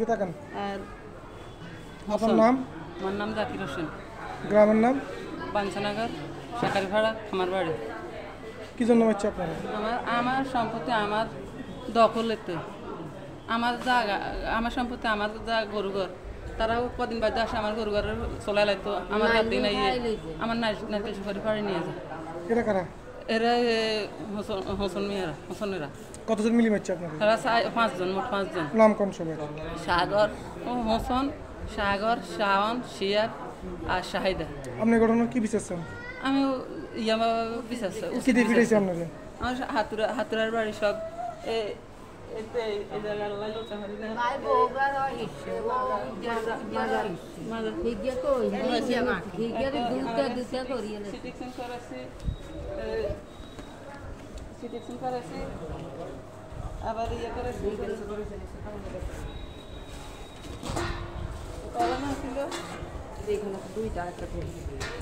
আর আপনার নাম? আমার নাম জাকির হোসেন। গ্রামের নাম? বাঞ্ছানগর, শাকারিপাড়া, খামার বাড়ি। কি জন্য হচ্ছে আপনারা? আমার সম্পত্তি আমার দখলেতে, আমার জায়গা, আমার সম্পত্তি আমার যা গরু ঘর, তারাও কদিন বাদে আসে আমার গরু ঘরের চলাই লাগতো, আমার গাড়ি নাই, আমার নারকেল সুপারি পাড়ি নিয়ে যায়। এরা কারা? এরা হোসনেরা। কতজন মিলি মারছে আপনারা? তারা 5 জন, মোট 5 জন। নাম কোন সবাই? সাগর, হোসন, সাগর, শাওন, শিয়ার আর শাহিদা। আপনি ঘটনার কি বিচার চান? আমি বিশ্বাস কি দিয়ে ফিরেছি আপনারা? আমার হাতুরার বাড়ি সব আবার ইয়ে করেছি।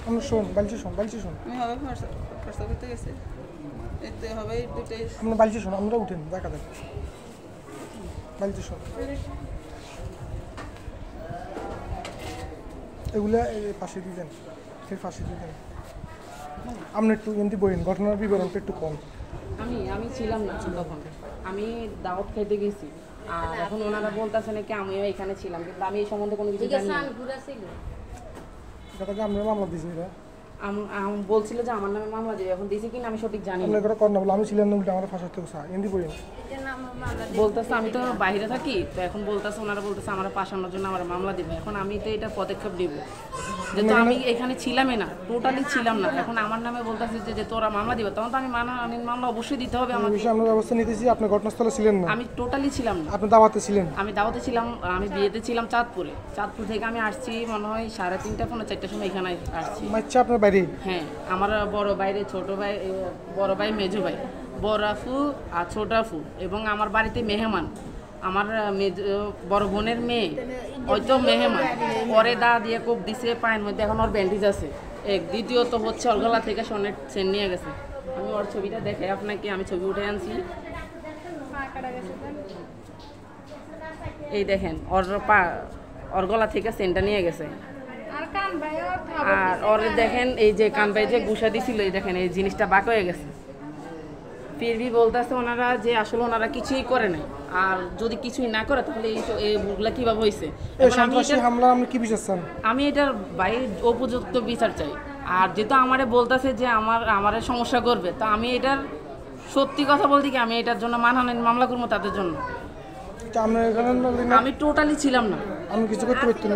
আমরা শোন বালছি শোন আমি হবে খরচা করতে গেছি, এতে হবে দুটাই। আমরা বালছি শোন, আমরা উঠেন দেখা দেখ বালছি শোন। এগুলা পাশে দিয়ে দেন, ফের পাশে দিয়ে দেন। আপনি একটু এমনি বলেন, ঘটনার বিবরণটা একটু কম। আমি ছিলাম না তখন, আমি দাওয়াত খাইতে গেছি। আর এখন ওনারা বলতেছে নাকি আমিও এখানে ছিলাম, কিন্তু আমি এই সম্বন্ধে কোনো কিছু জানি না। কথাকে আমরা মামলা দিয়েছি এরা বলছিল যে আমার নামে মামলা দেবে, এখন দিয়েছি কিনা আমি সঠিক জানি আমরা না। এগুলো কর না বলে আমি ছিলাম না, উল্টা আমার ফাঁসার থেকে এমনি বলেন। বলতেছে আমি তো বাইরে থাকি, তো এখন বলতেছে ওনারা বলতেছে আমার পাশানোর জন্য আমার মামলা দিবে। এখন আমি তো এটা পদক্ষেপ নিব, যেহেতু আমি এখানে ছিলামই না, টোটালি ছিলাম না। এখন আমার নামে বলতেছে যে তোরা মামলা দিবে, তখন তো আমি মামলা অবশ্যই দিতে হবে আমাকে। আমরা ব্যবস্থা নিতেছি। আপনি ঘটনাস্থলে ছিলেন না? আমি টোটালি ছিলাম না। আপনি দাওয়াতে ছিলেন? আমি দাওয়াতে ছিলাম, আমি বিয়েতে ছিলাম চাঁদপুরে। চাঁদপুর থেকে আমি আসছি মনে হয় 3:30 পৌনে 4টার সময় এখানে আসছি। আচ্ছা, আপনার বাড়ি? হ্যাঁ, আমার বড় বাইরে ছোট ভাই, বড় ভাই মেজো ভাই, বড় আফু আর ছোট আফু, এবং আমার বাড়িতে মেহমান আমার বড় বোনের মেয়ে, হয়তো মেহমান। পরে দা দিয়ে কোপ দিছে পায়ের মধ্যে, এখন ওর ব্যান্ডেজ আছে। দ্বিতীয়ত হচ্ছে ওর গলা থেকে সোনের চেন নিয়ে গেছে। আমি ওর ছবিটা দেখে আপনাকে, আমি ছবি উঠে আনছি, এই দেখেন ওর গলা থেকে চেনটা নিয়ে গেছে। আর ওর দেখেন এই যে কান পায়ে যে গুসা দিছিল, এই দেখেন এই জিনিসটা বাঁক হয়ে গেছে। ফিরবি বলতেছে ওনারা যে আসলে ওনারা কিছুই করে নাই, আর যদি কিছুই না করে তাহলে এইগুলা কিভাবে হয়েছে। আমি এটার বাইরে উপযুক্ত বিচার চাই। আর যেহেতু আমারে বলতেছে যে আমার সমস্যা করবে, তো আমি এটার সত্যি কথা বলতে কি আমি এটার জন্য মানহানির মামলা করবো তাদের জন্য। আমি টোটালি ছিলাম না, আমি কিছু করতে পারছি না।